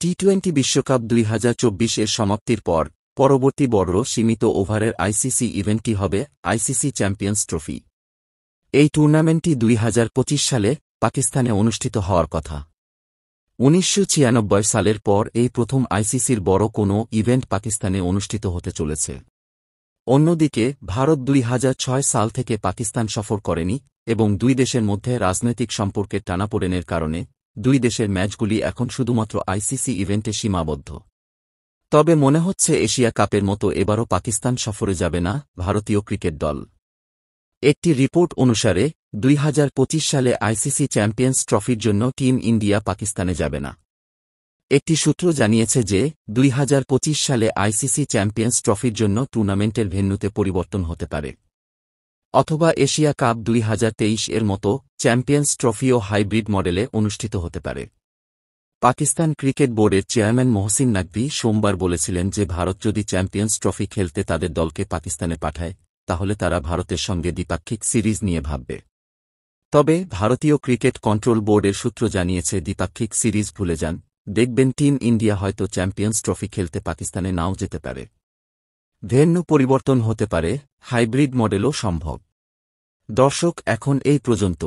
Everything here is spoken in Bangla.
টি-টোয়েন্টি বিশ্বকাপ ২০২৪ এর সমাপ্তির পর পরবর্তী বড় সীমিত ওভারের আইসিসি ইভেন্টটি হবে আইসিসি চ্যাম্পিয়ন্স ট্রফি। এই টুর্নামেন্টটি ২০২৫ সালে পাকিস্তানে অনুষ্ঠিত হওয়ার কথা। ১৯৯৬ সালের পর এই প্রথম আইসিসির বড় কোনো ইভেন্ট পাকিস্তানে অনুষ্ঠিত হতে চলেছে। অন্যদিকে ভারত ২০০৬ সাল থেকে পাকিস্তান সফর করেনি এবং দুই দেশের মধ্যে রাজনৈতিক সম্পর্কের টানাপোড়েনের কারণে দুই দেশের ম্যাচগুলি এখন শুধুমাত্র আইসিসি ইভেন্টে সীমাবদ্ধ। তবে মনে হচ্ছে এশিয়া কাপের মতো এবারও পাকিস্তান সফরে যাবে না ভারতীয় ক্রিকেট দল। একটি রিপোর্ট অনুসারে ২০২৫ সালে আইসিসি চ্যাম্পিয়ন্স ট্রফির জন্য টিম ইন্ডিয়া পাকিস্তানে যাবে না। একটি সূত্র জানিয়েছে যে ২০২৫ সালে আইসিসি চ্যাম্পিয়ন্স ট্রফির জন্য টুর্নামেন্টের ভেন্যুতে পরিবর্তন হতে পারে, অথবা এশিয়া কাপ ২০২৩ এর মতো চ্যাম্পিয়ন্স ট্রফিও হাইব্রিড মডেলে অনুষ্ঠিত হতে পারে। পাকিস্তান ক্রিকেট বোর্ডের চেয়ারম্যান মহসিন নাকভি সোমবার বলেছিলেন যে ভারত যদি চ্যাম্পিয়ন্স ট্রফি খেলতে তাদের দলকে পাকিস্তানে পাঠায় তাহলে তারা ভারতের সঙ্গে দ্বিপাক্ষিক সিরিজ নিয়ে ভাববে। তবে ভারতীয় ক্রিকেট কন্ট্রোল বোর্ডের সূত্র জানিয়েছে দ্বিপাক্ষিক সিরিজ ভুলে যান, দেখবেন টিম ইন্ডিয়া হয়তো চ্যাম্পিয়ন্স ট্রফি খেলতে পাকিস্তানে নাও যেতে পারে। ভেন্যু পরিবর্তন হতে পারে, হাইব্রিড মডেলও সম্ভব। দর্শক, এখন এই পর্যন্ত।